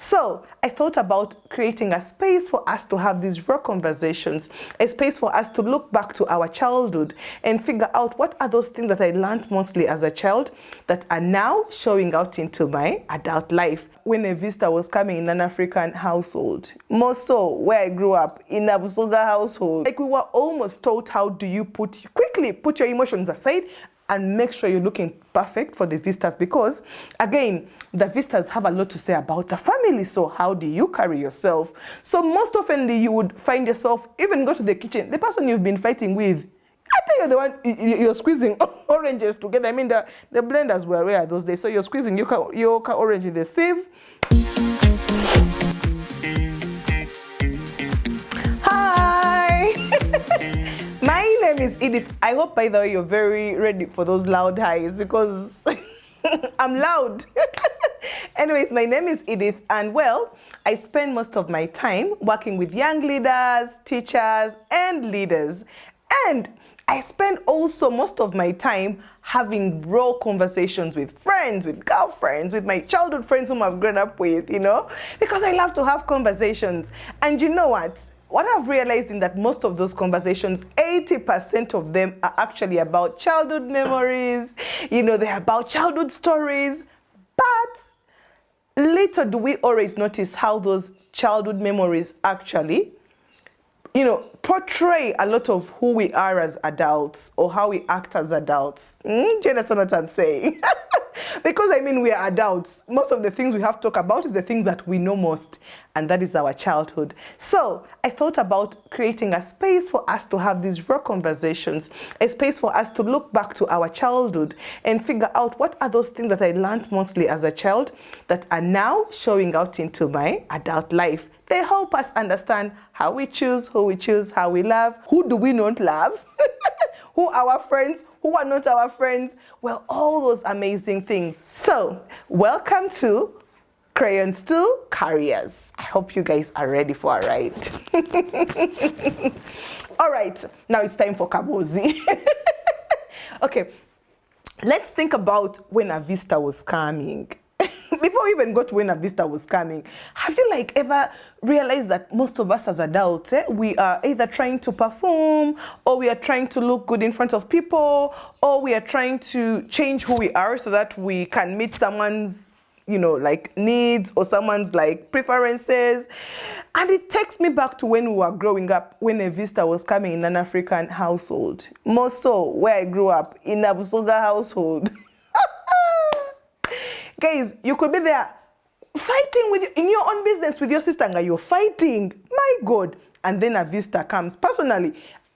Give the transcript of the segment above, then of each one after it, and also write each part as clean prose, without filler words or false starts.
So I thought about creating a space for us to have these raw conversations, a space for us to look back to our childhood and figure out what are those things that I learned mostly as a child that are now showing out into my adult life. When a visitor was coming in an African household, more so where I grew up, in a Busoga household, like we were almost taught how do you quickly put your emotions aside and make sure you're looking perfect for the visitors, because again, the visitors have a lot to say about the family. So how do you carry yourself? So most often you would find yourself, even go to the kitchen, the person you've been fighting with, I think you're the one, you're squeezing oranges together. I mean, the blenders were rare those days. So you're squeezing your orange in the sieve. Hi! My name is Edith. I hope, by the way, you're very ready for those loud highs, because I'm loud. Anyways, my name is Edith, and well, I spend most of my time working with young leaders, teachers, and leaders. And I spend also most of my time having raw conversations with friends, with girlfriends, with my childhood friends whom I've grown up with, because I love to have conversations. And you know what? What I've realized in that most of those conversations, 80% of them are actually about childhood memories. They're about childhood stories. But little do we always notice how those childhood memories actually portray a lot of who we are as adults, or how we act as adults. Do you understand what I'm saying? Because we are adults. Most of the things we have to talk about is the things that we know most, and that is our childhood. So I thought about creating a space for us to have these raw conversations, a space for us to look back to our childhood and figure out what are those things that I learned mostly as a child that are now showing out into my adult life. They help us understand how we choose, who we choose, how we love, who do we not love, who are our friends, who are not our friends. Well, all those amazing things. So, welcome to Crayons to Careers. I hope you guys are ready for a ride. All right, now it's time for Kabozi. Okay, let's think about when a visitor was coming. Before we even got to when a visitor was coming, have you ever realized that most of us as adults, we are either trying to perform, or we are trying to look good in front of people, or we are trying to change who we are so that we can meet someone's, needs, or someone's preferences. And it takes me back to when we were growing up, when a visitor was coming in an African household. More so where I grew up, in a Busoga household. Guys, you could be there fighting in your own business with your sister, and you're fighting, my God. And then a visitor comes. Personally,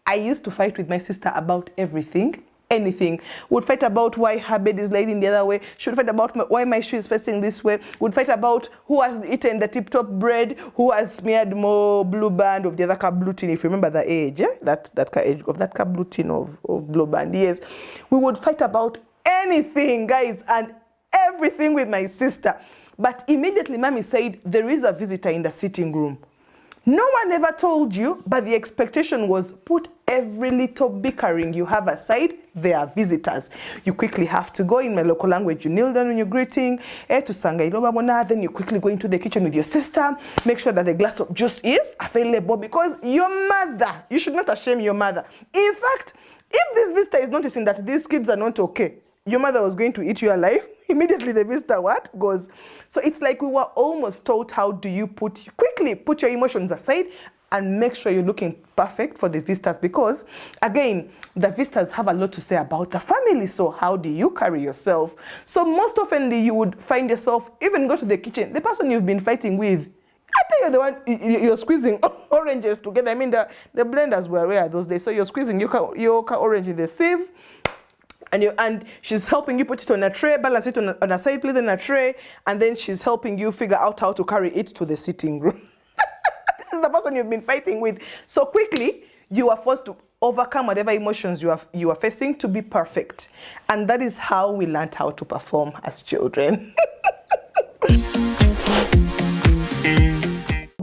I used to fight with my sister about everything, anything. Would fight about why her bed is laid in the other way. Should fight about why my shoe is facing this way. Would fight about who has eaten the tip-top bread, who has smeared more blue band of the other car blue tin, if you remember the age, that car age of that car blue tin of blue band. Yes, we would fight about anything, guys, and everything with my sister. But immediately mommy said, there is a visitor in the sitting room. No one ever told you, but the expectation was, put every little bickering you have aside. They are visitors. You quickly have to go. In my local language, you kneel down when you're greeting, then you quickly go into the kitchen with your sister, make sure that the glass of juice is available, because your mother, you should not ashame your mother. In fact, if this visitor is noticing that these kids are not okay, your mother was going to eat you alive, immediately the visitor goes. So it's like we were almost taught how do you quickly put your emotions aside and make sure you're looking perfect for the visitors, because again, the visitors have a lot to say about the family. So how do you carry yourself? So most often you would find yourself, even go to the kitchen, the person you've been fighting with, I think you're the one, you're squeezing oranges together. I mean, the blenders were rare those days. So you're squeezing your orange in the sieve, and she's helping you put it on a tray, balance it on a side plate in a tray, and then she's helping you figure out how to carry it to the sitting room. This is the person you've been fighting with. So quickly, you are forced to overcome whatever emotions you are facing to be perfect. And that is how we learned how to perform as children.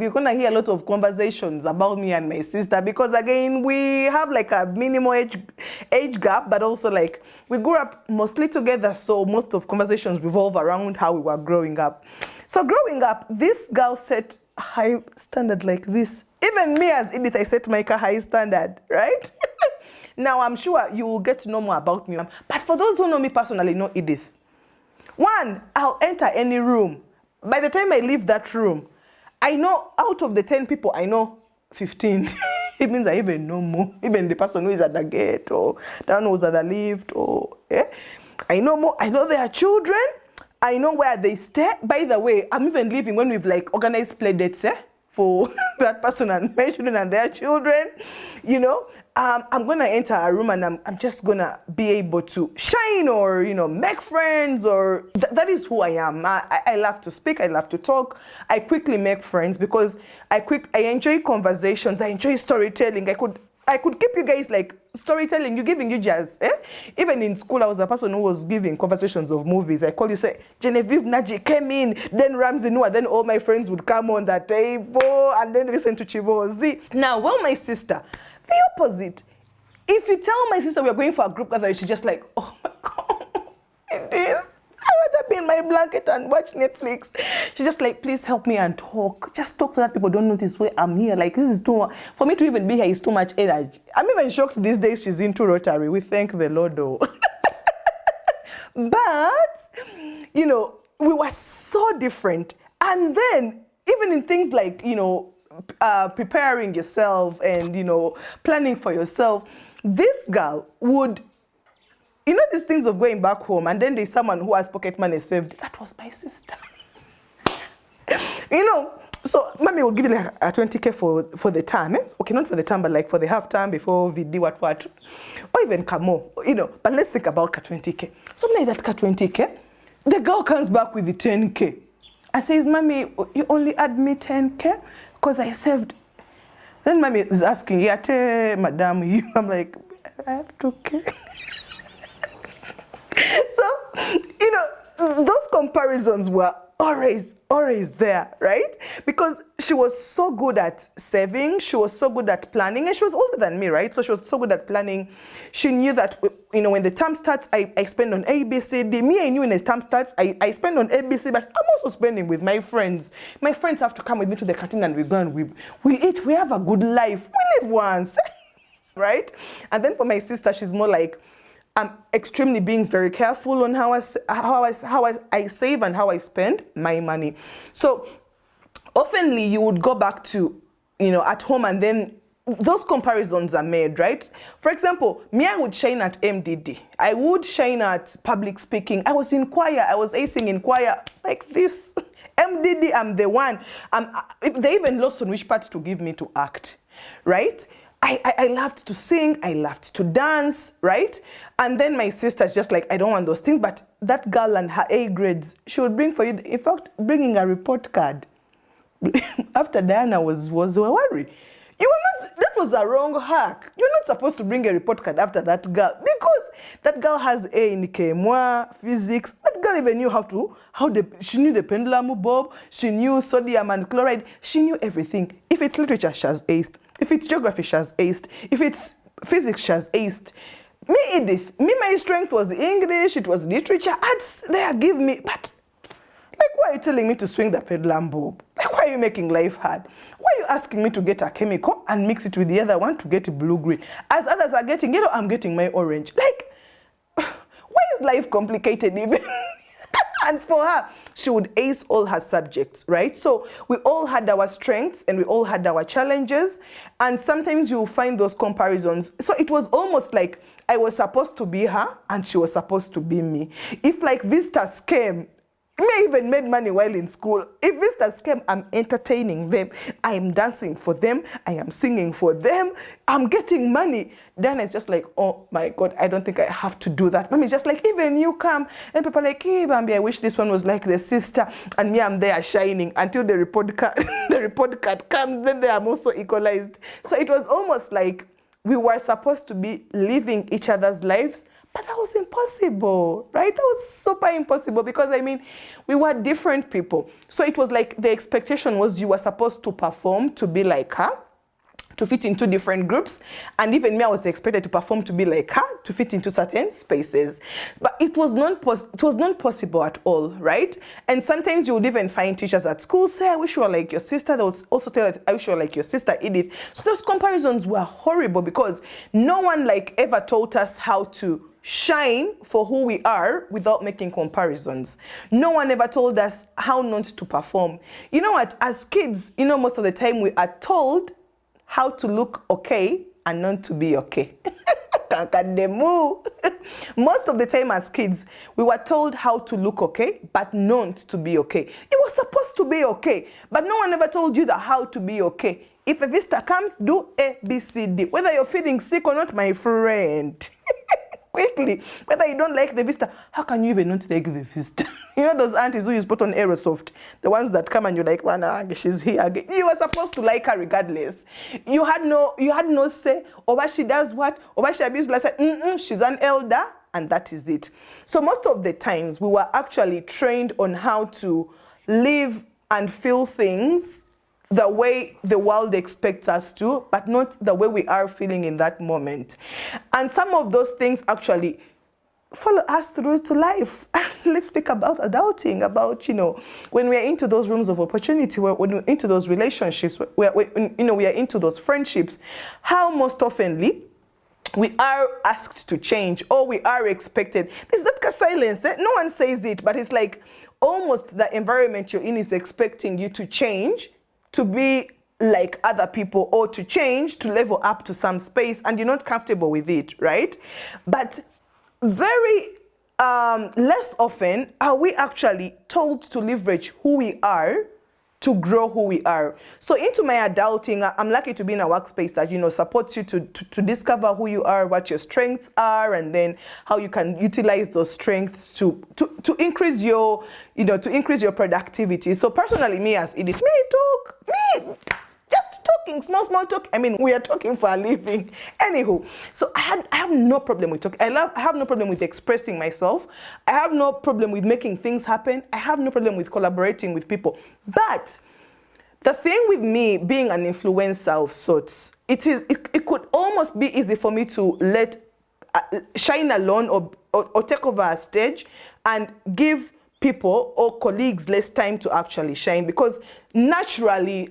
You're gonna hear a lot of conversations about me and my sister, because again, we have a minimal age gap, but also we grew up mostly together, so most of conversations revolve around how we were growing up. So growing up, this girl set a high standard like this. Even me as Edith, I set my high standard, right? Now, I'm sure you will get to know more about me. But for those who know me personally, know Edith. One, I'll enter any room. By the time I leave that room, I know out of the 10 people, I know 15. It means I even know more. Even the person who is at the gate or the one who's at the lift or, I know more. I know their children. I know where they stay. By the way, I'm even leaving when we've like organized play dates, for that person and my children and their children, you know. I'm gonna enter a room and I'm just gonna be able to shine or, you know, make friends or that is who I am. I love to speak, I love to talk. I quickly make friends because I enjoy conversations, I enjoy storytelling. I could keep you guys like storytelling, giving you jazz. Even in school, I was the person who was giving conversations of movies. I call you, say, Genevieve Naji came in, then Ramsey Noah, then all my friends would come on the table and then listen to Chibozi. Now, well, my sister, the opposite. If you tell my sister we're going for a group gathering, she's just like, oh my God, it is. I'd rather be in my blanket and watch Netflix. She's just like, please help me and talk. Just talk so that people don't notice where I'm here. Like, this is too much. For me to even be here is too much energy. I'm even shocked these days she's into Rotary. We thank the Lord, though. But, you know, we were so different. And then, even in things like, you know, preparing yourself and, you know, planning for yourself, this girl would, you know, these things of going back home and then there's someone who has pocket money saved. That was my sister. You know, so mommy will give you like a 20K for the term. Okay, not for the term, but like for the half term before we do what. Or even Kamo, you know. But let's think about ka 20K. So like that ka 20K, the girl comes back with the 10K and says, mommy, you only add me 10K because I saved. Then mommy is asking, yeah, madam, you. I'm like, I have 2K. So, you know, those comparisons were always there, right? Because she was so good at saving, she was so good at planning, and she was older than me, right? So she was so good at planning. She knew that, you know, when the term starts, I spend on A, B, C, D. Me, I knew when the term starts, I spend on A, B, C, but I'm also spending with my friends. My friends have to come with me to the canteen and we go and we eat, we have a good life. We live once, right? And then for my sister, she's more like, I'm extremely being very careful on how I save and how I spend my money. So oftenly you would go back to, you know, at home and then those comparisons are made, right? For example, me, I would shine at MDD. I would shine at public speaking. I was in choir. I was acing in choir like this. MDD, I'm the one. They even lost on which part to give me to act, right? I loved to sing, I loved to dance, right? And then my sister's just like, I don't want those things, but that girl and her A grades, she would bring for you, in fact, bringing a report card. After Diana was worried. You were not, that was a wrong hack. You're not supposed to bring a report card after that girl because that girl has A in Chemwa, physics. That girl even knew she knew the pendulum bob, she knew sodium and chloride, she knew everything. If it's literature, she has aced. If it's geography, she has aced. If it's physics, she has aced. Me, Edith, my strength was English, it was literature. Arts, there, give me, but like, why are you telling me to swing the pendulum bob? Like, why are you making life hard? Why are you asking me to get a chemical and mix it with the other one to get a blue-green? As others are getting yellow, I'm getting my orange. Like, why is life complicated even? And for her, she would ace all her subjects, right? So we all had our strengths and we all had our challenges. And sometimes you'll find those comparisons. So it was almost like I was supposed to be her and she was supposed to be me. If like visitors came, I even made money while in school. If visitors came, I'm entertaining them. I am dancing for them. I am singing for them. I'm getting money. Then it's just like, oh my God, I don't think I have to do that. Mommy's just like, even you come. And people are like, hey, Bambi, I wish this one was like the sister. And me, I'm there shining until the report card comes. Then they are also equalized. So it was almost like we were supposed to be living each other's lives. But that was impossible, right? That was super impossible because, I mean, we were different people. So it was like the expectation was you were supposed to perform, to be like her, to fit into different groups, and even me, I was expected to perform to be like her, to fit into certain spaces, but it was not possible at all, right? And sometimes you would even find teachers at school say, I wish you were like your sister. They would also tell that I wish you were like your sister Edith. So those comparisons were horrible because no one like ever taught us how to shine for who we are without making comparisons. No one ever told us how not to perform. You know what, as kids, you know, most of the time we are told how to look okay and not to be okay. Most of the time as kids, we were told how to look okay, but not to be okay. You were supposed to be okay, but no one ever told you that how to be okay. If a visitor comes, do A, B, C, D. Whether you're feeling sick or not, my friend. Quickly, whether you don't like the visitor, how can you even not like the visitor? You know those aunties who you put on Aerosoft, the ones that come and you're like, well, she's here again. You were supposed to like her regardless. You had no say over she does what, over she abuses. Like, she's an elder, and that is it. So most of the times we were actually trained on how to live and feel things the way the world expects us to, but not the way we are feeling in that moment. And some of those things actually follow us through to life. Let's speak about adulting, about, you know, when we are into those rooms of opportunity, when we're into those relationships, we are into those friendships, how most oftenly we are asked to change, or we are expected. There's that silence. No one says it, but it's like almost the environment you're in is expecting you to change, to be like other people, or to change, to level up to some space, and you're not comfortable with it, right? But very less often are we actually told to leverage who we are to grow who we are. So into my adulting, I'm lucky to be in a workspace that, you know, supports you to discover who you are, what your strengths are, and then how you can utilize those strengths to increase your, you know, to increase your productivity. So personally, me as Edith, just talking, small talk. I mean, we are talking for a living. Anywho, so I have no problem with talking. I have no problem with expressing myself. I have no problem with making things happen. I have no problem with collaborating with people. But the thing with me being an influencer of sorts, it could almost be easy for me to let shine alone or take over a stage and give people or colleagues less time to actually shine, because naturally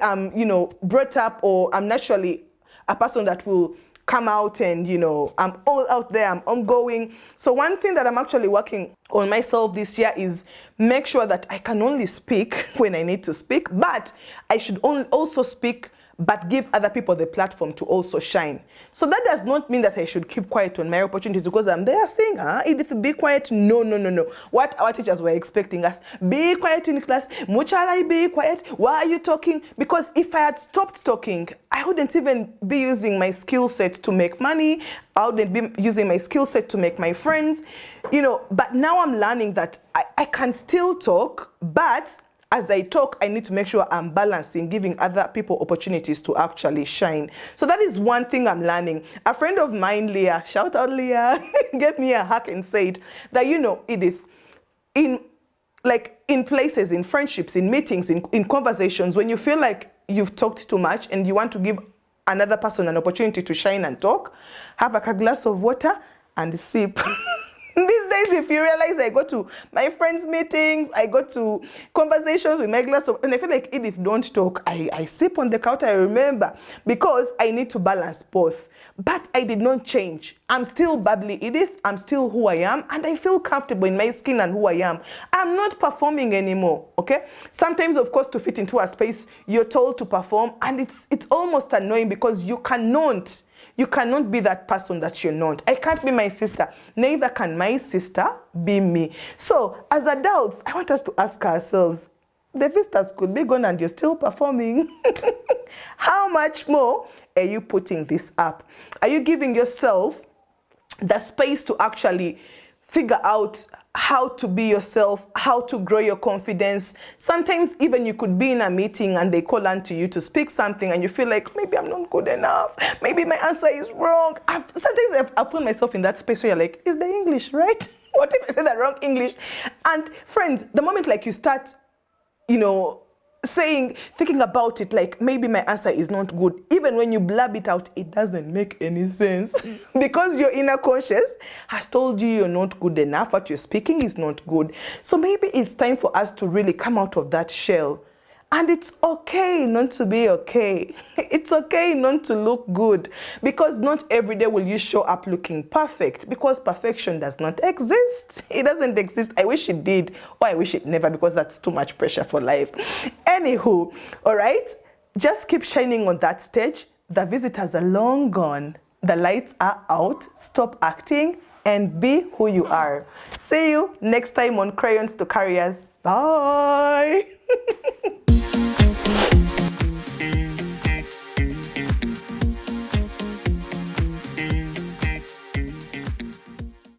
I'm, you know, brought up, or I'm naturally a person that will come out and, you know, I'm all out there, I'm ongoing. So one thing that I'm actually working on myself this year is make sure that I can only speak when I need to speak, but I should also speak but give other people the platform to also shine. So that does not mean that I should keep quiet on my opportunities because I'm there saying, Edith, be quiet. No. What our teachers were expecting us, be quiet in class. Muchalai, be quiet. Why are you talking? Because if I had stopped talking, I wouldn't even be using my skill set to make money. I wouldn't be using my skill set to make my friends, you know. But now I'm learning that I can still talk, but as I talk, I need to make sure I'm balancing, giving other people opportunities to actually shine. So that is one thing I'm learning. A friend of mine, Leah, shout out Leah, gave me a hack and said that, you know, Edith, in places, in friendships, in meetings, in conversations, when you feel like you've talked too much and you want to give another person an opportunity to shine and talk, have a glass of water and sip. These days, if you realize, I go to my friends' meetings, I go to conversations with my glass of, and I feel like, Edith, don't talk. I sip on the counter, I remember, because I need to balance both. But I did not change. I'm still bubbly Edith, I'm still who I am, and I feel comfortable in my skin and who I am. I'm not performing anymore, okay? Sometimes, of course, to fit into a space, you're told to perform, and it's almost annoying because you cannot be that person that you're not. I can't be my sister. Neither can my sister be me. So as adults, I want us to ask ourselves, the visitors could be gone and you're still performing. How much more are you putting this up? Are you giving yourself the space to actually figure out how to be yourself, how to grow your confidence? Sometimes even you could be in a meeting and they call on to you to speak something and you feel like, maybe I'm not good enough. Maybe my answer is wrong. Sometimes I've put myself in that space where you're like, is the English right? What if I say the wrong English? And friends, the moment like you start, you know, thinking about it like maybe my answer is not good. Even when you blab it out, it doesn't make any sense because your inner conscious has told you you're not good enough. What you're speaking is not good. So maybe it's time for us to really come out of that shell. And it's okay not to be okay. It's okay not to look good, because not every day will you show up looking perfect, because perfection does not exist. It doesn't exist. I wish it did, or I wish it never, because that's too much pressure for life. Anywho, all right, just keep shining on that stage. The visitors are long gone. The lights are out. Stop acting and be who you are. See you next time on Crayons to Carriers. Bye.